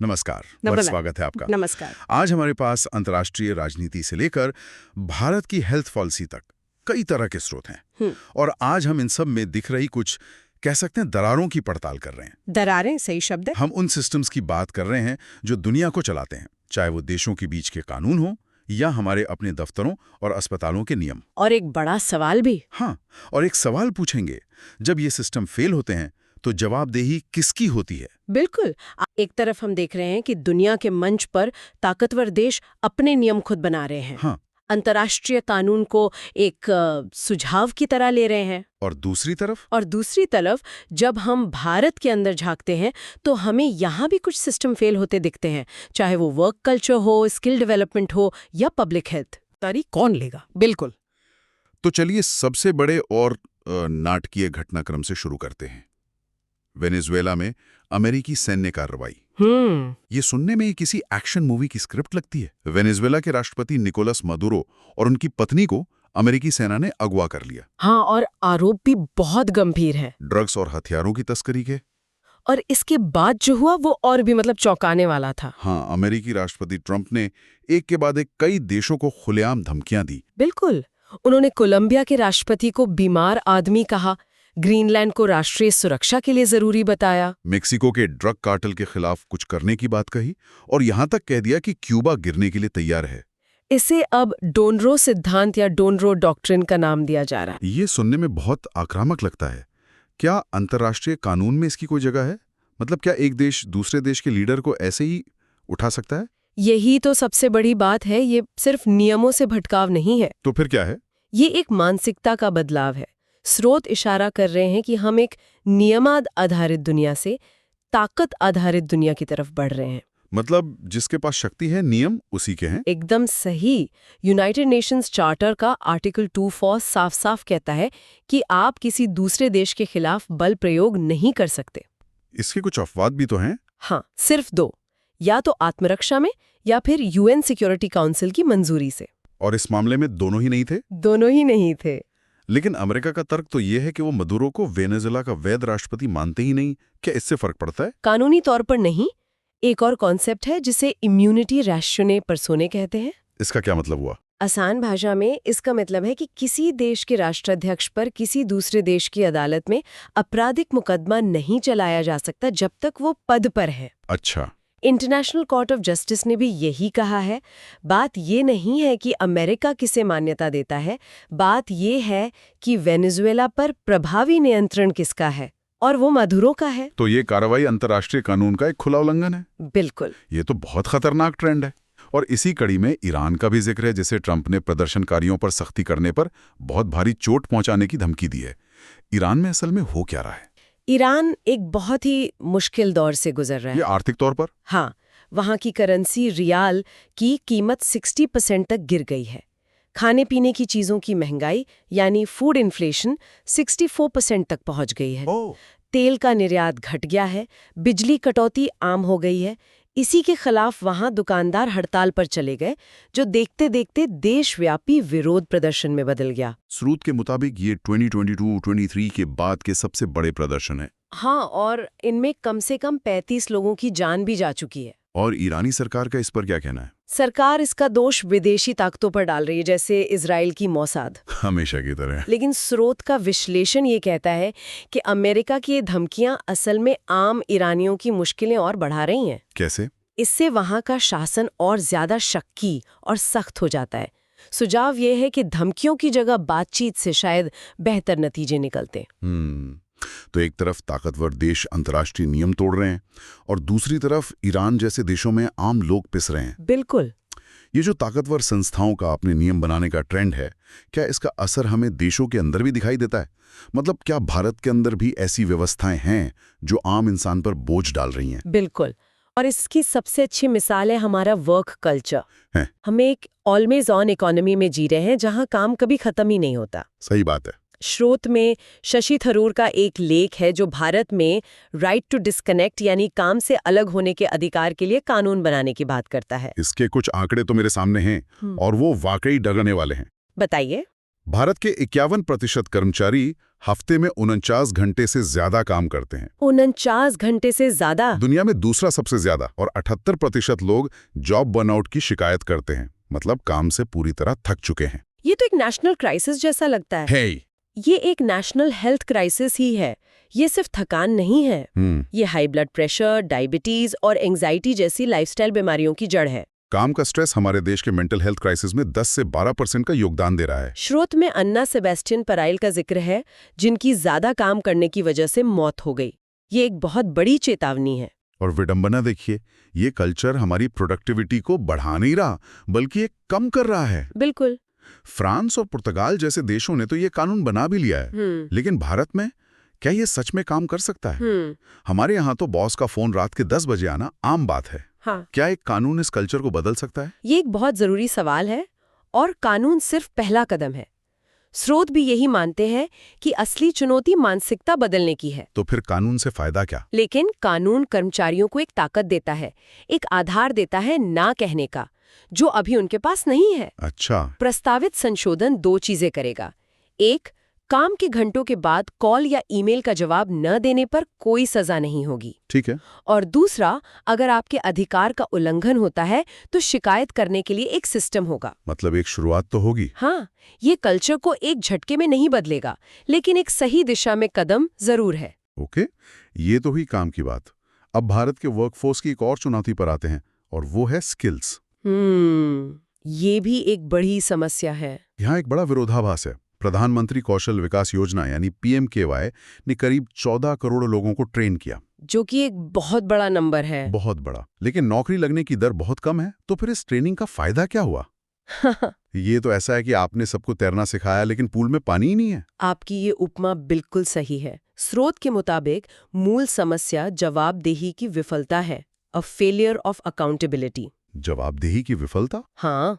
नमस्कार, बहुत स्वागत है आपका। नमस्कार। आज हमारे पास अंतर्राष्ट्रीय राजनीति से लेकर भारत की हेल्थ पॉलिसी तक कई तरह के स्रोत हैं और आज हम इन सब में दिख रही कुछ कह सकते हैं दरारों की पड़ताल कर रहे हैं। दरारें सही शब्द है। हम उन सिस्टम्स की बात कर रहे हैं जो दुनिया को चलाते हैं, चाहे वो देशों के बीच के कानून हो या हमारे अपने दफ्तरों और अस्पतालों के नियम। और एक बड़ा सवाल भी। हाँ, और एक सवाल पूछेंगे, जब ये सिस्टम फेल होते हैं तो जवाबदेही किसकी होती है? बिल्कुल। एक तरफ हम देख रहे हैं कि दुनिया के मंच पर ताकतवर देश अपने नियम खुद बना रहे हैं। हाँ। अंतर्राष्ट्रीय कानून को एक सुझाव की तरह ले रहे हैं। और दूसरी तरफ जब हम भारत के अंदर झांकते हैं तो हमें यहाँ भी कुछ सिस्टम फेल होते दिखते हैं, चाहे वो वर्क कल्चर हो, स्किल डेवलपमेंट हो या पब्लिक हेल्थ। तारीख कौन लेगा? बिल्कुल। तो चलिए सबसे बड़े और नाटकीय घटनाक्रम से शुरू करते हैं। वेनेजुएला में अमेरिकी सैन्य कार्रवाई। ये सुनने में किसी एक्शन मूवी की स्क्रिप्ट लगती है। वेनेजुएला के राष्ट्रपति निकोलस मदुरो और उनकी पत्नी को अमेरिकी सेना ने अगवा कर लिया। हाँ, और आरोप भी बहुत गंभीर है, ड्रग्स और हथियारों की तस्करी के। और इसके बाद जो हुआ वो और भी चौंकाने वाला था। हाँ, अमेरिकी राष्ट्रपति ट्रंप ने एक के बाद एक कई देशों को खुलेआम धमकियां दी। बिल्कुल। उन्होंने कोलंबिया के राष्ट्रपति को बीमार आदमी कहा, ग्रीनलैंड को राष्ट्रीय सुरक्षा के लिए जरूरी बताया, मेक्सिको के ड्रग कार्टेल के खिलाफ कुछ करने की बात कही और यहां तक कह दिया कि क्यूबा गिरने के लिए तैयार है। इसे अब डोनरो सिद्धांत या डोनरो डॉक्ट्रिन का नाम दिया जा रहा है। ये सुनने में बहुत आक्रामक लगता है। क्या अंतर्राष्ट्रीय कानून में इसकी कोई जगह है? मतलब क्या एक देश दूसरे देश के लीडर को ऐसे ही उठा सकता है? यही तो सबसे बड़ी बात है। ये सिर्फ नियमों से भटकाव नहीं है। तो फिर क्या है? ये एक मानसिकता का बदलाव है। स्रोत इशारा कर रहे हैं कि हम एक नियमाद आधारित दुनिया से ताकत आधारित दुनिया की तरफ बढ़ रहे हैं। मतलब जिसके पास शक्ति है, नियम उसी के हैं। एकदम सही। यूनाइटेड नेशंस चार्टर का आर्टिकल 2 साफ साफ कहता है कि आप किसी दूसरे देश के खिलाफ बल प्रयोग नहीं कर सकते। इसके कुछ अपवाद भी तो हैं। हाँ, सिर्फ 2, या तो आत्मरक्षा में या फिर यूएन सिक्योरिटी काउंसिल की मंजूरी से। और इस मामले में दोनों ही नहीं थे? दोनों ही नहीं थे। लेकिन अमेरिका का तर्क तो ये है कि वो मदुरो को वेनेजुएला का वैध राष्ट्रपति मानते ही नहीं। क्या इससे फर्क पड़ता है? कानूनी तौर पर नहीं। एक और कॉन्सेप्ट है जिसे इम्यूनिटी रैशने पर्सोने कहते हैं। इसका क्या मतलब हुआ? आसान भाषा में इसका मतलब है कि किसी देश के राष्ट्राध्यक्ष पर किसी दूसरे देश की अदालत में आपराधिक मुकदमा नहीं चलाया जा सकता जब तक वो पद पर है। अच्छा। इंटरनेशनल कोर्ट ऑफ जस्टिस ने भी यही कहा है। बात ये नहीं है कि अमेरिका किसे मान्यता देता है, बात ये है कि वेनेजुएला पर प्रभावी नियंत्रण किसका है, और वो मदुरो का है। तो ये कार्रवाई अंतर्राष्ट्रीय कानून का एक खुला उल्लंघन है। बिल्कुल। ये तो बहुत खतरनाक ट्रेंड है। और इसी कड़ी में ईरान का भी जिक्र है, जिसे ट्रंप ने प्रदर्शनकारियों पर सख्ती करने पर बहुत भारी चोट पहुंचाने की धमकी दी है। ईरान में असल में हो क्या रहा है? ईरान एक बहुत ही मुश्किल दौर से गुजर रहा है। ये आर्थिक तौर पर? हाँ, वहाँ की करेंसी रियाल की कीमत 60% तक गिर गई है। खाने पीने की चीज़ों की महंगाई यानी फूड इन्फ्लेशन 64% तक पहुँच गई है। तेल का निर्यात घट गया है, बिजली कटौती आम हो गई है। इसी के खिलाफ वहां दुकानदार हड़ताल पर चले गए, जो देखते देखते देशव्यापी विरोध प्रदर्शन में बदल गया। स्रोत के मुताबिक ये 2022-23 के बाद के सबसे बड़े प्रदर्शन है। हाँ, और इनमें कम से कम 35 लोगों की जान भी जा चुकी है। और ईरानी सरकार का इस पर क्या कहना है? सरकार इसका दोष विदेशी ताकतों पर डाल रही है, जैसे इजराइल की मोसाद, हमेशा की तरह। लेकिन स्रोत का विश्लेषण ये कहता है कि अमेरिका की ये धमकियां असल में आम ईरानियों की मुश्किलें और बढ़ा रही हैं। कैसे? इससे वहां का शासन और ज्यादा शक्की और सख्त हो जाता है। सुझाव ये है कि धमकियों की जगह बातचीत से शायद बेहतर नतीजे निकलते। तो एक तरफ ताकतवर देश अंतर्राष्ट्रीय नियम तोड़ रहे हैं और दूसरी तरफ ईरान जैसे देशों में आम लोग पिस रहे हैं। बिल्कुल। ये जो ताकतवर संस्थाओं का अपने नियम बनाने का ट्रेंड है, क्या इसका असर हमें देशों के अंदर भी दिखाई देता है? मतलब क्या भारत के अंदर भी ऐसी व्यवस्थाएं हैं जो आम इंसान पर बोझ डाल रही हैं? बिल्कुल। और इसकी सबसे अच्छी मिसाल है हमारा वर्क कल्चर है। हम एक ऑलवेज ऑन इकोनॉमी में जी रहे हैं जहां काम कभी खत्म ही नहीं होता। सही बात है। स्रोत में शशि थरूर का एक लेख है जो भारत में राइट टू डिस्कनेक्ट यानी काम से अलग होने के अधिकार के लिए कानून बनाने की बात करता है। इसके कुछ आंकड़े तो मेरे सामने हैं और वो वाकई डगने वाले हैं। बताइए। भारत के 51% कर्मचारी हफ्ते में 49 घंटे से ज्यादा काम करते हैं। 49 घंटे से ज्यादा? दुनिया में दूसरा सबसे ज्यादा। और 78% लोग जॉब बर्नआउट की शिकायत करते हैं, मतलब काम से पूरी तरह थक चुके हैं। ये तो एक नेशनल क्राइसिस जैसा लगता है। ये एक नेशनल हेल्थ क्राइसिस ही है। ये सिर्फ थकान नहीं है, ये हाई ब्लड प्रेशर, डायबिटीज और एंजाइटी जैसी लाइफस्टाइल बीमारियों की जड़ है। काम का स्ट्रेस हमारे देश के मेंटल हेल्थ क्राइसिस में 10 से 12% का योगदान दे रहा है। स्रोत में अन्ना सेबेस्टियन पराइल का जिक्र है, जिनकी ज्यादा काम करने की वजह से मौत हो गई। ये एक बहुत बड़ी चेतावनी है। और विडंबना देखिए, ये कल्चर हमारी प्रोडक्टिविटी को बढ़ा नहीं रहा, बल्कि ये कम कर रहा है। बिल्कुल। फ्रांस और पुर्तगाल जैसे देशों ने तो ये कानून बना भी लिया है, लेकिन भारत में क्या ये सच में काम कर सकता है? हमारे यहाँ तो बॉस का फोन रात के 10 बजे आना आम बात है। हाँ। क्या एक कानून इस कल्चर को बदल सकता है? ये एक बहुत जरूरी सवाल है, और कानून सिर्फ पहला कदम है। स्रोत भी यही मानते हैं कि असली चुनौती मानसिकता बदलने की है। तो फिर कानून से फायदा क्या? लेकिन कानून कर्मचारियों को एक ताकत देता है, एक आधार देता है ना कहने का, जो अभी उनके पास नहीं है। अच्छा। प्रस्तावित संशोधन 2 चीजें करेगा। एक, काम के घंटों के बाद कॉल या ईमेल का जवाब न देने पर कोई सजा नहीं होगी। ठीक है। और दूसरा, अगर आपके अधिकार का उल्लंघन होता है तो शिकायत करने के लिए एक सिस्टम होगा। मतलब एक शुरुआत तो होगी। हाँ, ये कल्चर को एक झटके में नहीं बदलेगा, लेकिन एक सही दिशा में कदम जरूर है। ओके, ये तो हुई काम की बात। अब भारत के वर्कफोर्स की एक और चुनौती पर आते हैं, और वो है स्किल्स। ये भी एक बड़ी समस्या है। यहाँ एक बड़ा विरोधाभास है। प्रधानमंत्री कौशल विकास योजना यानी PMKY ने करीब 14 करोड़ लोगों को ट्रेन किया, जो कि एक बहुत बड़ा नंबर है। बहुत बड़ा। लेकिन नौकरी लगने की दर बहुत कम है। तो फिर इस ट्रेनिंग का फायदा क्या हुआ? ये तो ऐसा है कि आपने सबको तैरना सिखाया, लेकिन पूल में पानी ही नहीं है। आपकी ये उपमा बिल्कुल सही है। स्रोत के मुताबिक मूल समस्या जवाबदेही की विफलता है, अ फेलियर ऑफ अकाउंटेबिलिटी। जवाबदेही की विफलता? हाँ,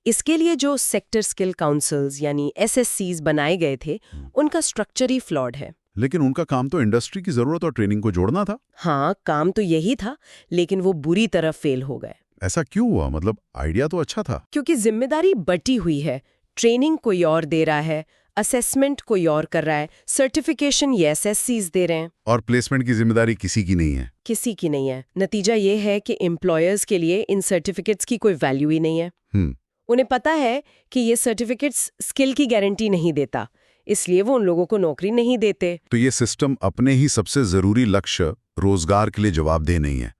इसके लिए जो सेक्टर स्किल काउंसिल्स यानी SSCs बनाए गए थे, उनका स्ट्रक्चर ही फ्लॉड है। लेकिन उनका काम तो इंडस्ट्री की जरूरत और ट्रेनिंग को जोड़ना था। हाँ, काम तो यही था, लेकिन वो बुरी तरह फेल हो गए। ऐसा क्यों हुआ? मतलब आइडिया तो अच्छा था। क्योंकि जिम्मेदारी बटी हुई है। ट्रेनिंग कोई और दे रहा है, असेसमेंट कोई और कर रहा है, सर्टिफिकेशन ये SSCs दे रहे हैं, और प्लेसमेंट की जिम्मेदारी किसी की नहीं है। किसी की नहीं है। नतीजा ये है कि एम्प्लॉयर्स के लिए इन सर्टिफिकेट्स की कोई वैल्यू ही नहीं है। उन्हें पता है कि ये सर्टिफिकेट्स स्किल की गारंटी नहीं देता, इसलिए वो उन लोगों को नौकरी नहीं देते। तो ये सिस्टम अपने ही सबसे जरूरी लक्ष्य रोजगार के लिए जवाबदेह नहीं है।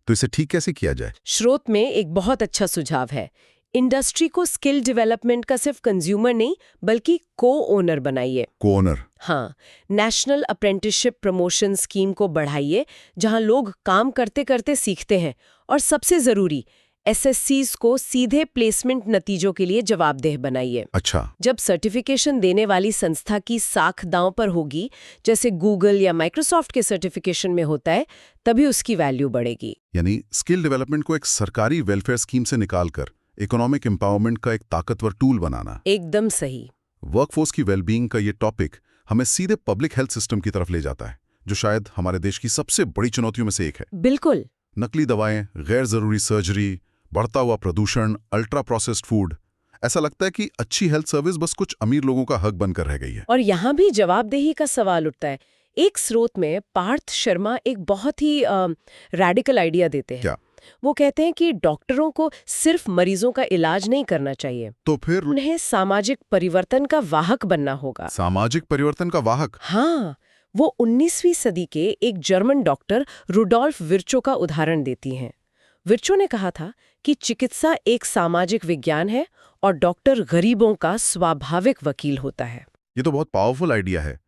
तो इसे ठीक कैसे किया जाए? स्रोत में एक बहुत अच्छा सुझाव है। इंडस्ट्री को स्किल डेवलपमेंट का सिर्फ कंज्यूमर नहीं, बल्कि को-ओनर बनाइए। को-ओनर? हाँ, नेशनल अप्रेंटिसशिप प्रमोशन स्कीम को बढ़ाइए, जहां लोग काम करते करते सीखते हैं। और सबसे जरूरी, SSCs को सीधे प्लेसमेंट नतीजों के लिए जवाबदेह बनाइए। अच्छा। जब सर्टिफिकेशन देने वाली संस्था की साख दांव पर होगी, जैसे गूगल या माइक्रोसॉफ्ट के सर्टिफिकेशन में होता है, तभी उसकी वैल्यू बढ़ेगी। यानी स्किल डेवलपमेंट को एक सरकारी वेलफेयर स्कीम से निकालकर इकोनॉमिक एम्पावरमेंट का एक ताकतवर टूल बनाना। एकदम सही। वर्कफोर्स की वेलबींग का ये टॉपिक हमें सीधे पब्लिक हेल्थ सिस्टम की तरफ ले जाता है, जो शायद हमारे देश की सबसे बड़ी चुनौतियों में से एक है। बिल्कुल। नकली दवाएं, गैर जरूरी सर्जरी, बढ़ता हुआ प्रदूषण, अल्ट्रा प्रोसेस्ड फूड। ऐसा लगता है कि अच्छी हेल्थ सर्विस बस कुछ अमीर लोगों का हक बनकर रह गई है। और यहाँ भी जवाबदेही का सवाल उठता है। एक स्रोत में पार्थ शर्मा एक बहुत ही रैडिकल आइडिया देते हैं। क्या? वो कहते हैं कि डॉक्टरों को सिर्फ मरीजों का इलाज नहीं करना चाहिए, तो फिर उन्हें सामाजिक परिवर्तन का वाहक बनना होगा। सामाजिक परिवर्तन का वाहक? हाँ, वो 19वीं सदी के एक जर्मन डॉक्टर रुडोल्फ विर्चो का उदाहरण देती हैं। विर्चो ने कहा था कि चिकित्सा एक सामाजिक विज्ञान है और डॉक्टर गरीबों का स्वाभाविक वकील होता है। ये तो बहुत पावरफुल आइडिया है।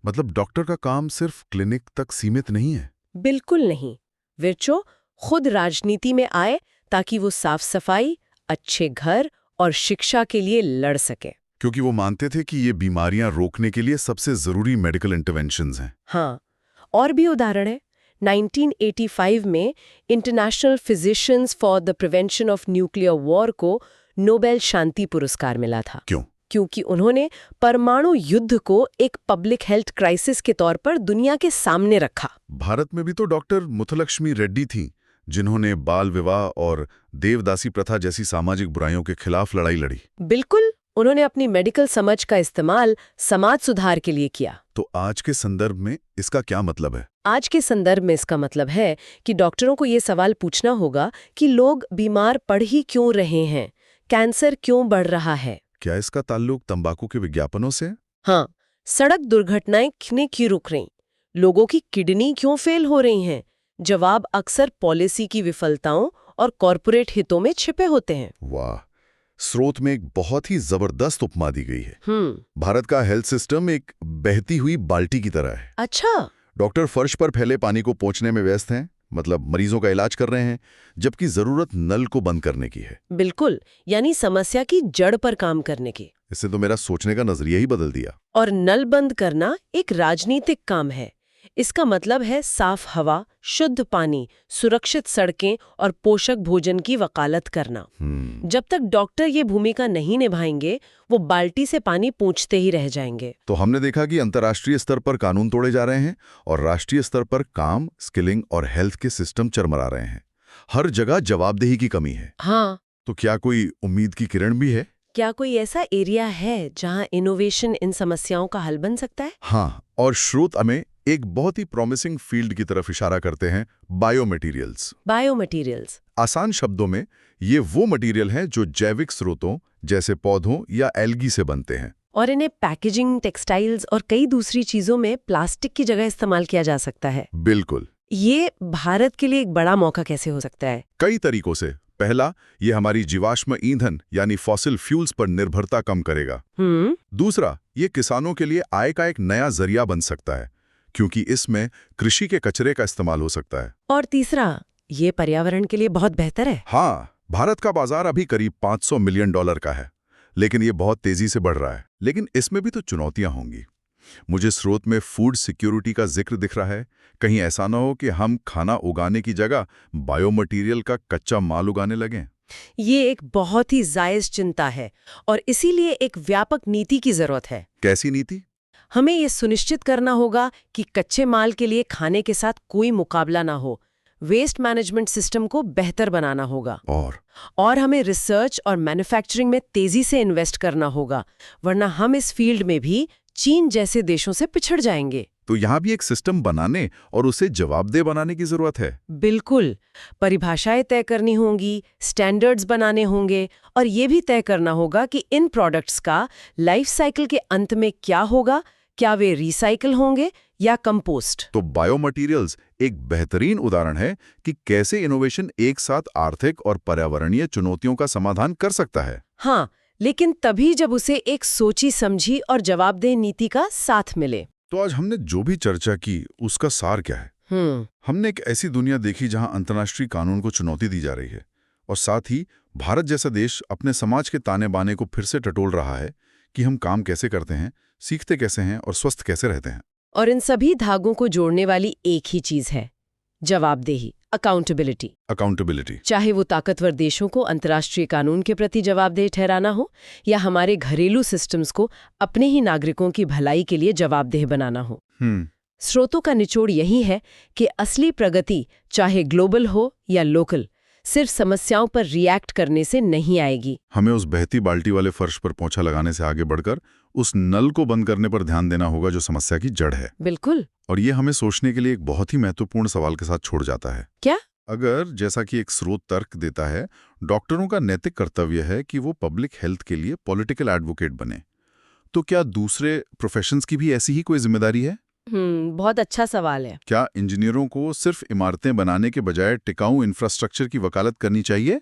मतलब डॉक्टर का काम सिर्फ क्लिनिक तक सीमित नहीं है। बिल्कुल नहीं। विर्चो खुद राजनीति में आए ताकि वो साफ सफाई, अच्छे घर और शिक्षा के लिए लड़ सके, क्योंकि वो मानते थे कि ये बीमारियां रोकने के लिए सबसे जरूरी मेडिकल इंटरवेंशंस हैं। हाँ, और भी उदाहरण है। 1985 में international physicians for the prevention of nuclear war को नोबेल शांति पुरस्कार मिला था। क्यों? क्योंकि उन्होंने परमाणु युद्ध को एक पब्लिक हेल्थ क्राइसिस के तौर पर दुनिया के सामने रखा। भारत में भी तो डॉक्टर मुथलक्ष्मी रेड्डी थी, जिन्होंने बाल विवाह और देवदासी प्रथा जैसी सामाजिक बुराइयों के खिलाफ लड़ाई लड़ी। बिल्कुल, उन्होंने अपनी मेडिकल समझ का इस्तेमाल समाज सुधार के लिए किया। तो आज के संदर्भ में इसका क्या मतलब है? आज के संदर्भ में इसका मतलब है कि डॉक्टरों को ये सवाल पूछना होगा कि लोग बीमार पड़ ही क्यों रहे हैं, कैंसर क्यों बढ़ रहा है। क्या इसका ताल्लुक तंबाकू के विज्ञापनों से? हाँ, सड़क दुर्घटनाएं क्यों रुक रही, लोगों की किडनी क्यों फेल हो रही हैं? जवाब अक्सर पॉलिसी की विफलताओं और कॉरपोरेट हितों में छिपे होते हैं। वाह, स्रोत में एक बहुत ही जबरदस्त उपमा दी गई है। भारत का हेल्थ सिस्टम एक बहती हुई बाल्टी की तरह है। अच्छा। डॉक्टर फर्श पर फैले पानी को पोंछने में व्यस्त हैं, मतलब मरीजों का इलाज कर रहे हैं, जबकि जरूरत नल को बंद करने की है। बिल्कुल, यानी समस्या की जड़ पर काम करने की। इससे तो मेरा सोचने का नजरिया ही बदल दिया। और नल बंद करना एक राजनीतिक काम है। इसका मतलब है साफ हवा, शुद्ध पानी, सुरक्षित सड़कें और पोषक भोजन की वकालत करना। जब तक डॉक्टर ये भूमिका नहीं निभाएंगे, वो बाल्टी से पानी पूंछते ही रह जाएंगे। तो हमने देखा कि अंतर्राष्ट्रीय स्तर पर कानून तोड़े जा रहे हैं और राष्ट्रीय स्तर पर काम, स्किलिंग और हेल्थ के सिस्टम चरमरा रहे हैं। हर जगह जवाबदेही की कमी है। हाँ। तो क्या कोई उम्मीद की किरण भी है? क्या कोई ऐसा एरिया है जहां इनोवेशन इन समस्याओं का हल बन सकता है? हाँ, और स्रोत हमें एक बहुत ही प्रॉमिसिंग फील्ड की तरफ इशारा करते हैं, बायोमटेरियल्स। बायोमटेरियल्स। आसान शब्दों में ये वो मटेरियल हैं जो जैविक स्रोतों जैसे पौधों या एल्गी से बनते हैं। और इन्हें पैकेजिंग, टेक्सटाइल्स और कई दूसरी चीजों में प्लास्टिक की जगह इस्तेमाल किया जा सकता है। बिल्कुल। ये भारत के लिए एक बड़ा मौका कैसे हो सकता है? कई तरीकों से। पहला, ये हमारी जीवाश्म ईंधन यानी फॉसिल फ्यूल्स पर निर्भरता कम करेगा। दूसरा, ये किसानों के लिए आय का एक नया जरिया बन सकता है, क्योंकि इसमें कृषि के कचरे का इस्तेमाल हो सकता है। और तीसरा, ये पर्यावरण के लिए बहुत बेहतर है। हाँ, भारत का बाजार अभी करीब $500 मिलियन का है, लेकिन ये बहुत तेजी से बढ़ रहा है। लेकिन इसमें भी तो चुनौतियां होंगी। मुझे स्रोत में फूड सिक्योरिटी का जिक्र दिख रहा है। कहीं ऐसा ना हो कि हम खाना उगाने की जगह बायोमटेरियल का कच्चा माल उगाने लगें। ये एक बहुत ही जायज चिंता है और इसीलिए एक व्यापक नीति की जरूरत है। कैसी नीति? हमें ये सुनिश्चित करना होगा कि कच्चे माल के लिए खाने के साथ कोई मुकाबला ना हो। वेस्ट मैनेजमेंट सिस्टम को बेहतर बनाना होगा। और हमें रिसर्च और मैन्युफैक्चरिंग में तेजी से इन्वेस्ट करना होगा, वरना हम इस फील्ड में भी चीन जैसे देशों से पिछड़ जाएंगे। तो यहाँ भी एक सिस्टम बनाने और उसे जवाबदेह बनाने की जरूरत है। बिल्कुल, परिभाषाएं तय करनी होंगी, स्टैंडर्ड्स बनाने होंगे और ये भी तय करना होगा कि इन प्रोडक्ट्स का लाइफ साइकिल के अंत में क्या होगा, क्या वे रिसाइकिल होंगे या कंपोस्ट। तो बायोमटेरियल्स एक बेहतरीन उदाहरण है कि कैसे इनोवेशन एक साथ आर्थिक और पर्यावरणीय चुनौतियों का समाधान कर सकता है। हाँ, लेकिन तभी जब उसे एक सोची समझी और जवाबदेह नीति का साथ मिले। तो आज हमने जो भी चर्चा की उसका सार क्या है? हमने एक ऐसी दुनिया देखी जहां अंतर्राष्ट्रीय कानून को चुनौती दी जा रही है और साथ ही भारत जैसा देश अपने समाज के ताने बाने को फिर से टटोल रहा है कि हम काम कैसे करते हैं, सीखते कैसे हैं और स्वस्थ कैसे रहते हैं। और इन सभी धागों को जोड़ने वाली एक ही चीज है, जवाबदेही, अकाउंटेबिलिटी। चाहे वो ताकतवर देशों को अंतर्राष्ट्रीय कानून के प्रति जवाबदेह ठहराना हो या हमारे घरेलू सिस्टम्स को अपने ही नागरिकों की भलाई के लिए जवाबदेह बनाना हो। स्रोतों का निचोड़ यही है कि असली प्रगति, चाहे ग्लोबल हो या लोकल, सिर्फ समस्याओं पर रिएक्ट करने से नहीं आएगी। हमें उस बहती बाल्टी वाले फर्श पर पोंछा लगाने से आगे बढ़कर उस नल को बंद करने पर ध्यान देना होगा जो समस्या की जड़ है। बिल्कुल। और ये हमें सोचने के लिए एक बहुत ही महत्वपूर्ण सवाल के साथ छोड़ जाता है। क्या? अगर, जैसा कि एक स्रोत तर्क देता है, डॉक्टरों का नैतिक कर्तव्य है कि वो पब्लिक हेल्थ के लिए पॉलिटिकल एडवोकेट बने, तो क्या दूसरे प्रोफेशंस की भी ऐसी ही कोई जिम्मेदारी है? बहुत अच्छा सवाल है। क्या इंजीनियरों को सिर्फ इमारतें बनाने के बजाय टिकाऊ इंफ्रास्ट्रक्चर की वकालत करनी चाहिए,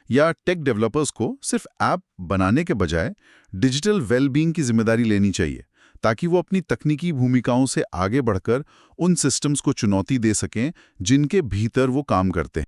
या टेक डेवलपर्स को सिर्फ ऐप बनाने के बजाय डिजिटल वेलबींग की जिम्मेदारी लेनी चाहिए, ताकि वो अपनी तकनीकी भूमिकाओं से आगे बढ़कर उन सिस्टम्स को चुनौती दे सकें जिनके भीतर वो काम करते हैं?